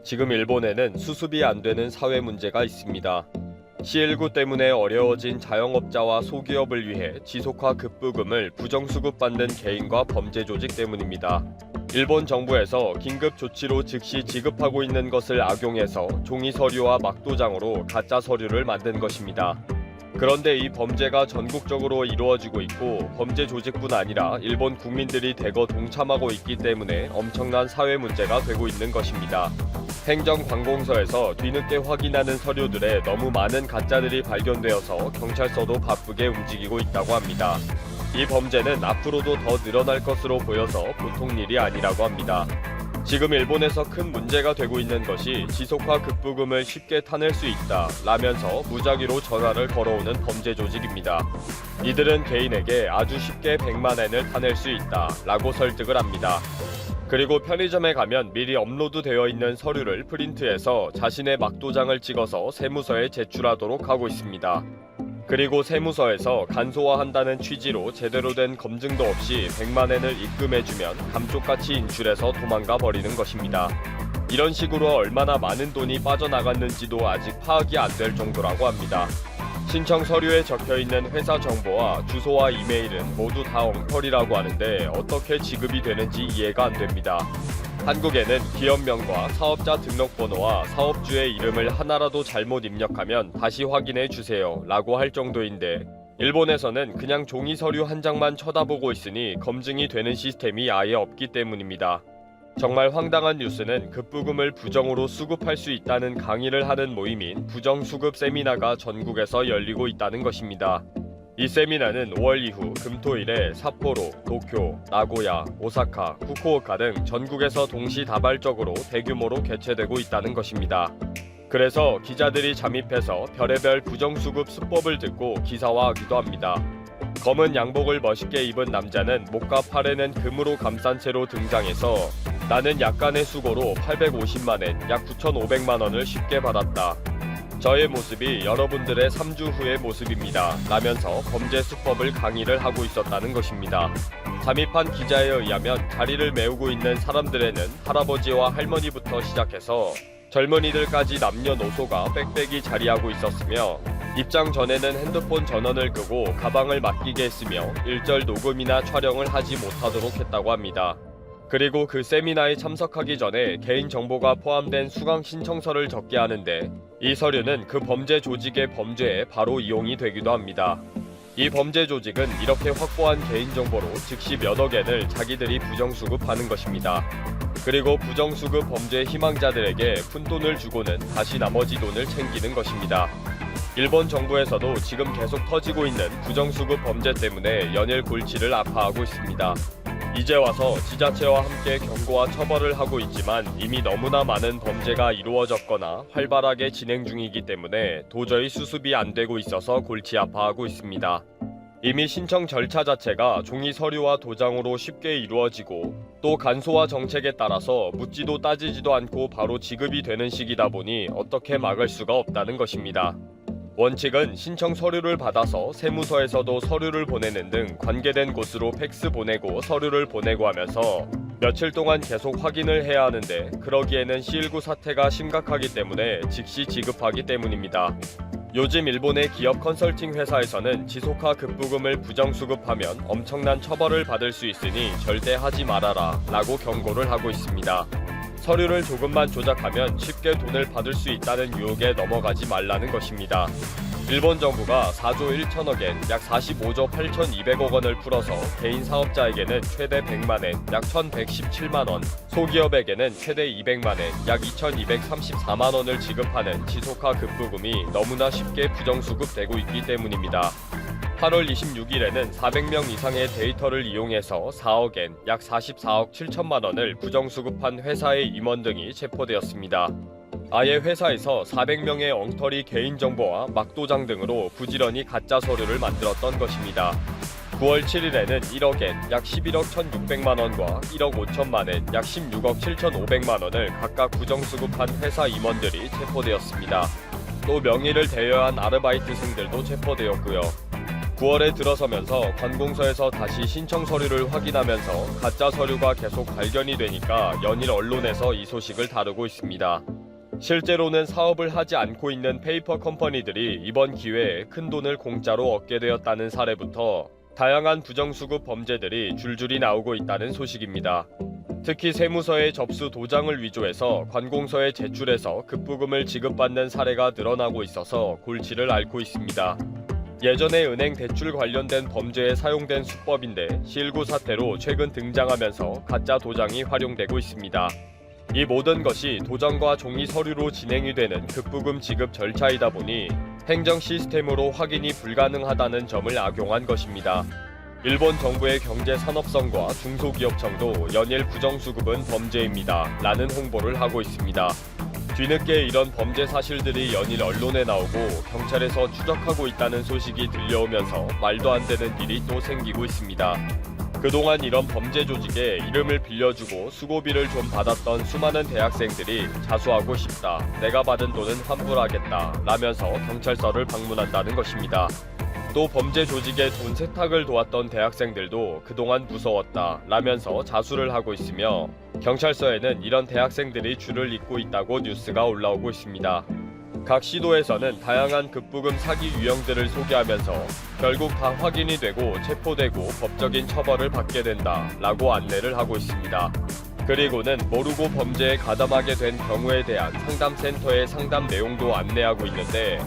지금 일본에는 수습이 안 되는 사회 문제가 있습니다. C19 때문에 어려워진 자영업자와 소기업을 위해 지속화 급부금을 부정수급받는 개인과 범죄 조직 때문입니다. 일본 정부에서 긴급 조치로 즉시 지급하고 있는 것을 악용해서 종이 서류와 막도장으로 가짜 서류를 만든 것입니다. 그런데 이 범죄가 전국적으로 이루어지고 있고 범죄 조직뿐 아니라 일본 국민들이 대거 동참하고 있기 때문에 엄청난 사회 문제가 되고 있는 것입니다. 행정관공서에서 뒤늦게 확인하는 서류들에 너무 많은 가짜들이 발견되어서 경찰서도 바쁘게 움직이고 있다고 합니다. 이 범죄는 앞으로도 더 늘어날 것으로 보여서 보통 일이 아니라고 합니다. 지금 일본에서 큰 문제가 되고 있는 것이 지속화 급부금을 쉽게 타낼 수 있다 라면서 무작위로 전화를 걸어오는 범죄 조직입니다. 이들은 개인에게 아주 쉽게 100만엔을 타낼 수 있다 라고 설득을 합니다. 그리고 편의점에 가면 미리 업로드되어 있는 서류를 프린트해서 자신의 막도장을 찍어서 세무서에 제출하도록 하고 있습니다. 그리고 세무서에서 간소화한다는 취지로 제대로 된 검증도 없이 100만엔을 입금해주면 감쪽같이 인출해서 도망가 버리는 것입니다. 이런 식으로 얼마나 많은 돈이 빠져나갔는지도 아직 파악이 안 될 정도라고 합니다. 신청 서류에 적혀있는 회사 정보와 주소와 이메일은 모두 다 엉터리라고 하는데 어떻게 지급이 되는지 이해가 안 됩니다. 한국에는 기업명과 사업자 등록번호와 사업주의 이름을 하나라도 잘못 입력하면 다시 확인해 주세요 라고 할 정도인데 일본에서는 그냥 종이 서류 한 장만 쳐다보고 있으니 검증이 되는 시스템이 아예 없기 때문입니다. 정말 황당한 뉴스는 급부금을 부정으로 수급할 수 있다는 강의를 하는 모임인 부정수급 세미나가 전국에서 열리고 있다는 것입니다. 이 세미나는 5월 이후 금토일에 삿포로, 도쿄, 나고야, 오사카, 후쿠오카 등 전국에서 동시다발적으로 대규모로 개최되고 있다는 것입니다. 그래서 기자들이 잠입해서 별의별 부정수급 수법을 듣고 기사화하기도 합니다. 검은 양복을 멋있게 입은 남자는 목과 팔에는 금으로 감싼 채로 등장해서 나는 약간의 수고로 850만엔, 약 9,500만원을 쉽게 받았다. 저의 모습이 여러분들의 3주 후의 모습입니다. 라면서 범죄 수법을 강의를 하고 있었다는 것입니다. 잠입한 기자에 의하면 자리를 메우고 있는 사람들에는 할아버지와 할머니부터 시작해서 젊은이들까지 남녀노소가 빽빽이 자리하고 있었으며 입장 전에는 핸드폰 전원을 끄고 가방을 맡기게 했으며 일절 녹음이나 촬영을 하지 못하도록 했다고 합니다. 그리고 그 세미나에 참석하기 전에 개인정보가 포함된 수강 신청서를 적게 하는데 이 서류는 그 범죄 조직의 범죄에 바로 이용이 되기도 합니다. 이 범죄 조직은 이렇게 확보한 개인정보로 즉시 몇억엔을 자기들이 부정수급하는 것입니다. 그리고 부정수급 범죄 희망자들에게 푼돈을 주고는 다시 나머지 돈을 챙기는 것입니다. 일본 정부에서도 지금 계속 터지고 있는 부정수급 범죄 때문에 연일 골치를 아파하고 있습니다. 이제 와서 지자체와 함께 경고와 처벌을 하고 있지만 이미 너무나 많은 범죄가 이루어졌거나 활발하게 진행 중이기 때문에 도저히 수습이 안 되고 있어서 골치 아파하고 있습니다. 이미 신청 절차 자체가 종이 서류와 도장으로 쉽게 이루어지고 또 간소화 정책에 따라서 묻지도 따지지도 않고 바로 지급이 되는 시기다 보니 어떻게 막을 수가 없다는 것입니다. 원칙은 신청 서류를 받아서 세무서에서도 서류를 보내는 등 관계된 곳으로 팩스 보내고 서류를 보내고 하면서 며칠 동안 계속 확인을 해야 하는데 그러기에는 C19 사태가 심각하기 때문에 즉시 지급하기 때문입니다. 요즘 일본의 기업 컨설팅 회사에서는 지속화 급부금을 부정수급하면 엄청난 처벌을 받을 수 있으니 절대 하지 말아라 라고 경고를 하고 있습니다. 서류를 조금만 조작하면 쉽게 돈을 받을 수 있다는 유혹에 넘어가지 말라는 것입니다. 일본 정부가 4조 1천억엔, 약 45조 8,200억 원을 풀어서 개인 사업자에게는 최대 100만엔, 약 1,117만원, 소기업에게는 최대 200만엔, 약 2,234만원을 지급하는 지속화 급부금이 너무나 쉽게 부정수급되고 있기 때문입니다. 8월 26일에는 400명 이상의 데이터를 이용해서 4억엔, 약 44억 7천만 원을 부정수급한 회사의 임원 등이 체포되었습니다. 아예 회사에서 400명의 엉터리 개인정보와 막도장 등으로 부지런히 가짜 서류를 만들었던 것입니다. 9월 7일에는 1억엔, 약 11억 1,600만 원과 1억 5천만 엔, 약 16억 7,500만 원을 각각 부정수급한 회사 임원들이 체포되었습니다. 또 명의를 대여한 아르바이트생들도 체포되었고요. 9월에 들어서면서 관공서에서 다시 신청 서류를 확인하면서 가짜 서류가 계속 발견이 되니까 연일 언론에서 이 소식을 다루고 있습니다. 실제로는 사업을 하지 않고 있는 페이퍼 컴퍼니들이 이번 기회에 큰 돈을 공짜로 얻게 되었다는 사례부터 다양한 부정수급 범죄들이 줄줄이 나오고 있다는 소식입니다. 특히 세무서에 접수 도장을 위조해서 관공서에 제출해서 급부금을 지급받는 사례가 늘어나고 있어서 골치를 앓고 있습니다. 예전에 은행 대출 관련된 범죄에 사용된 수법인데 C19 사태로 최근 등장하면서 가짜 도장이 활용되고 있습니다. 이 모든 것이 도장과 종이 서류로 진행이 되는 급부금 지급 절차이다 보니 행정 시스템으로 확인이 불가능하다는 점을 악용한 것입니다. 일본 정부의 경제산업성과 중소기업청도 연일 부정수급은 범죄입니다 라는 홍보를 하고 있습니다. 뒤늦게 이런 범죄 사실들이 연일 언론에 나오고 경찰에서 추적하고 있다는 소식이 들려오면서 말도 안 되는 일이 또 생기고 있습니다. 그동안 이런 범죄 조직에 이름을 빌려주고 수고비를 좀 받았던 수많은 대학생들이 자수하고 싶다, 내가 받은 돈은 환불하겠다 라면서 경찰서를 방문한다는 것입니다. 또 범죄 조직에 돈 세탁을 도왔던 대학생들도 그동안 무서웠다 라면서 자수를 하고 있으며 경찰서에는 이런 대학생들이 줄을 잇고 있다고 뉴스가 올라오고 있습니다. 각 시도에서는 다양한 급부금 사기 유형들을 소개하면서 결국 다 확인이 되고 체포되고 법적인 처벌을 받게 된다 라고 안내를 하고 있습니다. 그리고는 모르고 범죄에 가담하게 된 경우에 대한 상담센터의 상담 내용도 안내하고 있는데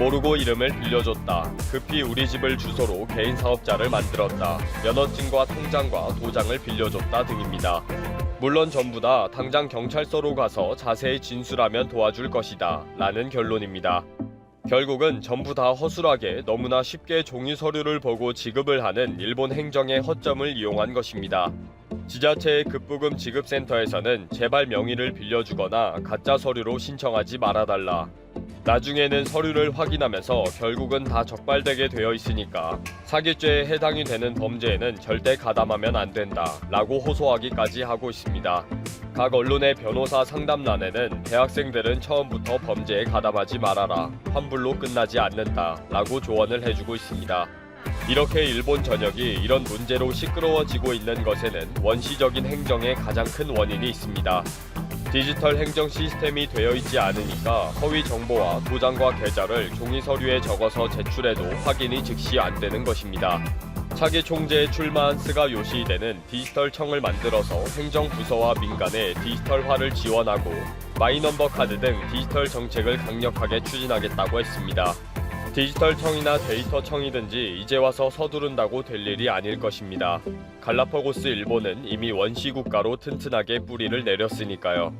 모르고 이름을 빌려줬다, 급히 우리 집을 주소로 개인 사업자를 만들었다, 면허증과 통장과 도장을 빌려줬다 등입니다. 물론 전부 다 당장 경찰서로 가서 자세히 진술하면 도와줄 것이다 라는 결론입니다. 결국은 전부 다 허술하게 너무나 쉽게 종이 서류를 보고 지급을 하는 일본 행정의 허점을 이용한 것입니다. 지자체의 급부금 지급센터에서는 제발 명의를 빌려주거나 가짜 서류로 신청하지 말아달라, 나중에는 서류를 확인하면서 결국은 다 적발되게 되어 있으니까 사기죄에 해당이 되는 범죄에는 절대 가담하면 안 된다 라고 호소하기까지 하고 있습니다. 각 언론의 변호사 상담란에는 대학생들은 처음부터 범죄에 가담하지 말아라, 환불로 끝나지 않는다 라고 조언을 해주고 있습니다. 이렇게 일본 전역이 이런 문제로 시끄러워지고 있는 것에는 원시적인 행정의 가장 큰 원인이 있습니다. 디지털 행정 시스템이 되어 있지 않으니까 허위 정보와 도장과 계좌를 종이 서류에 적어서 제출해도 확인이 즉시 안 되는 것입니다. 차기 총재에 출마한 스가 요시히데는 디지털청을 만들어서 행정부서와 민간의 디지털화를 지원하고 마이넘버 카드 등 디지털 정책을 강력하게 추진하겠다고 했습니다. 디지털청이나 데이터청이든지 이제 와서 서두른다고 될 일이 아닐 것입니다. 갈라파고스 일본은 이미 원시국가로 튼튼하게 뿌리를 내렸으니까요.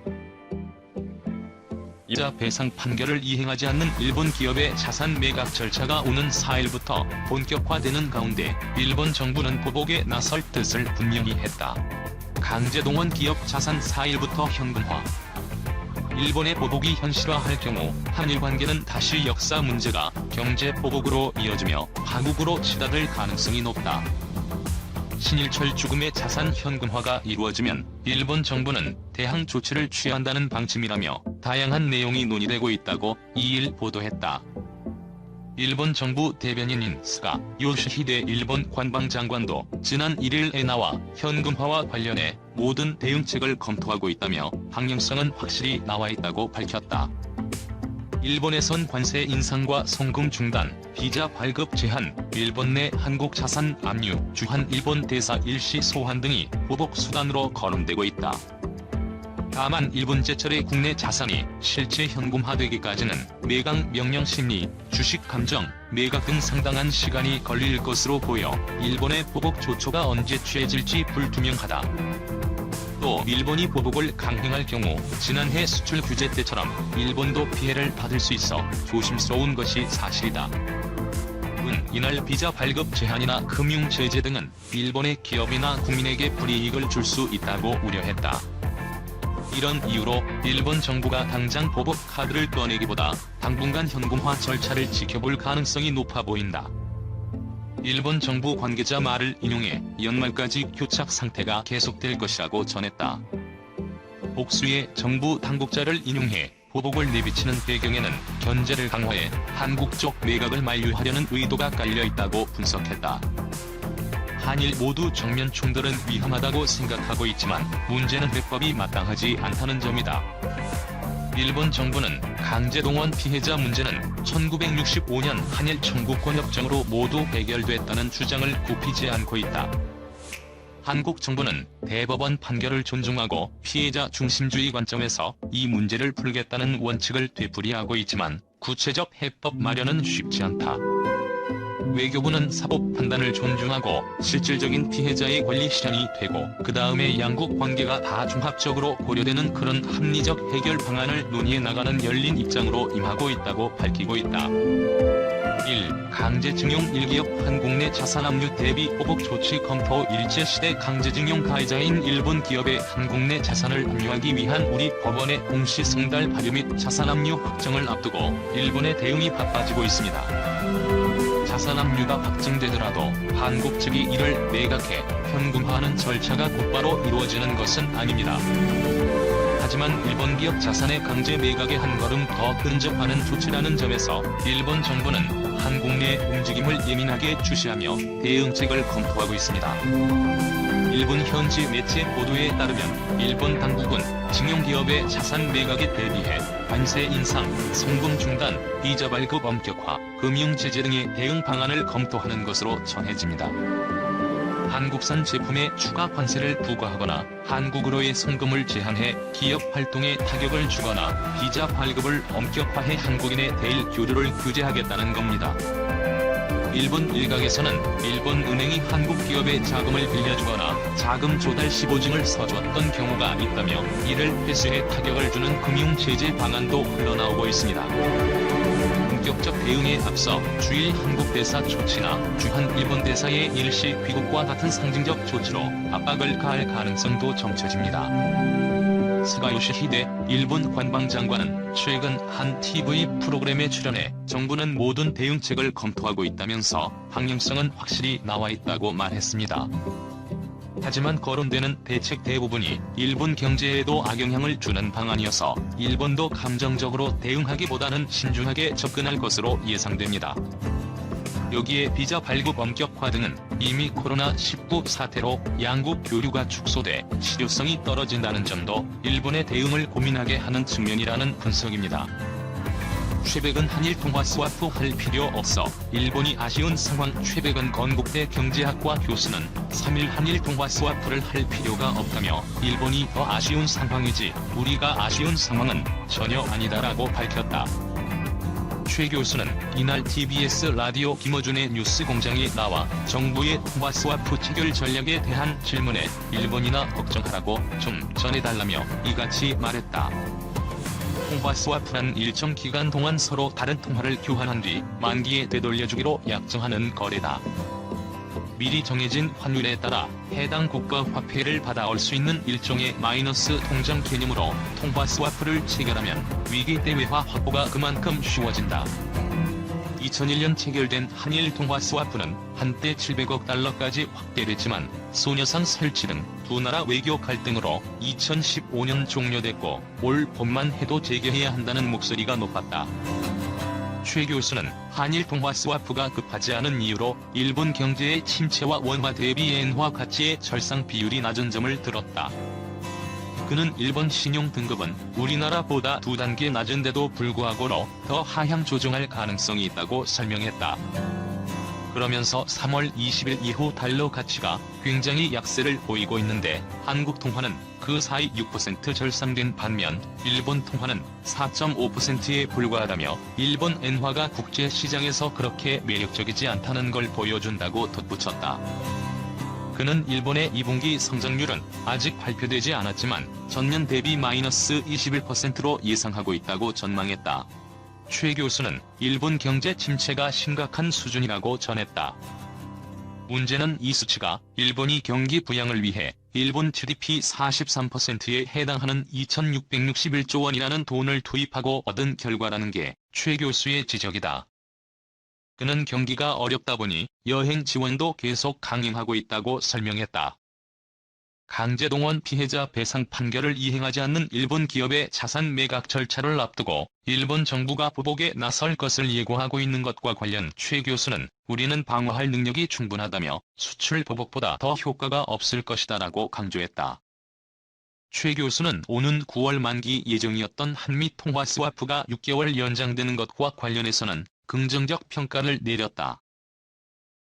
이자 배상 판결을 이행하지 않는 일본 기업의 자산 매각 절차가 오는 4일부터 본격화되는 가운데 일본 정부는 보복에 나설 뜻을 분명히 했다. 강제동원 기업 자산 4일부터 현금화. 일본의 보복이 현실화할 경우 한일 관계는 다시 역사 문제가 경제 보복으로 이어지며 파국으로 치닫을 가능성이 높다. 신일철 죽음의 자산 현금화가 이루어지면 일본 정부는 대항 조치를 취한다는 방침이라며 다양한 내용이 논의되고 있다고 2일 보도했다. 일본 정부 대변인인 스가 요시히데 일본 관방장관도 지난 1일에 나와 현금화와 관련해 모든 대응책을 검토하고 있다며 방향성은 확실히 나와 있다고 밝혔다. 일본에선 관세 인상과 송금 중단, 비자 발급 제한, 일본 내 한국 자산 압류, 주한 일본 대사 일시 소환 등이 보복 수단으로 거론되고 있다. 다만 일본제철의 국내 자산이 실제 현금화되기까지는 매각 명령 심리, 주식 감정, 매각 등 상당한 시간이 걸릴 것으로 보여 일본의 보복 조처가 언제 취해질지 불투명하다. 또 일본이 보복을 강행할 경우 지난해 수출 규제 때처럼 일본도 피해를 받을 수 있어 조심스러운 것이 사실이다. 이날 비자 발급 제한이나 금융 제재 등은 일본의 기업이나 국민에게 불이익을 줄 수 있다고 우려했다. 이런 이유로 일본 정부가 당장 보복 카드를 꺼내기보다 당분간 현금화 절차를 지켜볼 가능성이 높아 보인다. 일본 정부 관계자 말을 인용해 연말까지 교착 상태가 계속될 것이라고 전했다. 복수의 정부 당국자를 인용해 보복을 내비치는 배경에는 견제를 강화해 한국 쪽 매각을 만류하려는 의도가 깔려있다고 분석했다. 한일 모두 정면 충돌은 위험하다고 생각하고 있지만 문제는 해법이 마땅하지 않다는 점이다. 일본 정부는 강제동원 피해자 문제는 1965년 한일 청구권 협정으로 모두 해결됐다는 주장을 굽히지 않고 있다. 한국 정부는 대법원 판결을 존중하고 피해자 중심주의 관점에서 이 문제를 풀겠다는 원칙을 되풀이하고 있지만 구체적 해법 마련은 쉽지 않다. 외교부는 사법 판단을 존중하고 실질적인 피해자의 권리 실현이 되고 그 다음에 양국 관계가 다 종합적으로 고려되는 그런 합리적 해결 방안을 논의해 나가는 열린 입장으로 임하고 있다고 밝히고 있다. 1. 강제징용 1기업 한국 내 자산 압류 대비 보복 조치 검토 일제시대 강제징용 가해자인 일본 기업의 한국 내 자산을 압류하기 위한 우리 법원의 공시 송달 발효 및 자산 압류 확정을 앞두고 일본의 대응이 바빠지고 있습니다. 자산 압류가 확정되더라도 한국 측이 이를 매각해 현금화하는 절차가 곧바로 이루어지는 것은 아닙니다. 하지만 일본 기업 자산의 강제 매각에 한 걸음 더 근접하는 조치라는 점에서 일본 정부는 한국 내 움직임을 예민하게 주시하며 대응책을 검토하고 있습니다. 일본 현지 매체 보도에 따르면 일본 당국은 징용기업의 자산 매각에 대비해 관세 인상, 송금 중단, 비자 발급 엄격화, 금융제재 등의 대응 방안을 검토하는 것으로 전해집니다. 한국산 제품에 추가 관세를 부과하거나 한국으로의 송금을 제한해 기업 활동에 타격을 주거나 비자 발급을 엄격화해 한국인의 대일 교류를 규제하겠다는 겁니다. 일본 일각에서는 일본 은행이 한국 기업의 자금을 빌려주거나 자금 조달 시보증을 써줬던 경우가 있다며 이를 회수해 타격을 주는 금융 제재 방안도 흘러나오고 있습니다. 본격적 대응에 앞서 주일 한국 대사 조치나 주한 일본 대사의 일시 귀국과 같은 상징적 조치로 압박을 가할 가능성도 점쳐집니다. 스가 요시히데 일본 관방장관은 최근 한 TV 프로그램에 출연해 정부는 모든 대응책을 검토하고 있다면서 방향성은 확실히 나와 있다고 말했습니다. 하지만 거론되는 대책 대부분이 일본 경제에도 악영향을 주는 방안이어서 일본도 감정적으로 대응하기보다는 신중하게 접근할 것으로 예상됩니다. 여기에 비자 발급 엄격화 등은 이미 코로나19 사태로 양국 교류가 축소돼 실효성이 떨어진다는 점도 일본의 대응을 고민하게 하는 측면이라는 분석입니다. 최백은 한일 통화 스와프 할 필요 없어 일본이 아쉬운 상황. 최백은 건국대 경제학과 교수는 3일 한일 통화 스와프를 할 필요가 없다며 일본이 더 아쉬운 상황이지 우리가 아쉬운 상황은 전혀 아니다라고 밝혔다. 최 교수는 이날 TBS 라디오 김어준의 뉴스공장에 나와 정부의 통화 스와프 체결 전략에 대한 질문에 일본이나 걱정하라고 좀 전해달라며 이같이 말했다. 통화 스와프란 일정 기간 동안 서로 다른 통화를 교환한 뒤 만기에 되돌려주기로 약정하는 거래다. 미리 정해진 환율에 따라 해당 국가 화폐를 받아올 수 있는 일종의 마이너스 통장 개념으로 통화 스와프를 체결하면 위기 때 외화 확보가 그만큼 쉬워진다. 2001년 체결된 한일 통화 스와프는 한때 700억 달러까지 확대됐지만 소녀상 설치 등 두 나라 외교 갈등으로 2015년 종료됐고 올 봄만 해도 재개해야 한다는 목소리가 높았다. 최 교수는 한일 통화 스와프가 급하지 않은 이유로 일본 경제의 침체와 원화 대비 엔화 가치의 절상 비율이 낮은 점을 들었다. 그는 일본 신용 등급은 우리나라보다 2단계 낮은데도 불구하고 더 하향 조정할 가능성이 있다고 설명했다. 그러면서 3월 20일 이후 달러 가치가 굉장히 약세를 보이고 있는데 한국 통화는 그 사이 6% 절상된 반면 일본 통화는 4.5%에 불과하다며 일본 엔화가 국제 시장에서 그렇게 매력적이지 않다는 걸 보여준다고 덧붙였다. 그는 일본의 2분기 성장률은 아직 발표되지 않았지만 전년 대비 마이너스 21%로 예상하고 있다고 전망했다. 최 교수는 일본 경제 침체가 심각한 수준이라고 전했다. 문제는 이 수치가 일본이 경기 부양을 위해 일본 GDP 43%에 해당하는 2,661조 원이라는 돈을 투입하고 얻은 결과라는 게 최 교수의 지적이다. 그는 경기가 어렵다 보니 여행 지원도 계속 강행하고 있다고 설명했다. 강제동원 피해자 배상 판결을 이행하지 않는 일본 기업의 자산 매각 절차를 앞두고 일본 정부가 보복에 나설 것을 예고하고 있는 것과 관련 최 교수는 우리는 방어할 능력이 충분하다며 수출 보복보다 더 효과가 없을 것이다라고 강조했다. 최 교수는 오는 9월 만기 예정이었던 한미 통화 스와프가 6개월 연장되는 것과 관련해서는 긍정적 평가를 내렸다.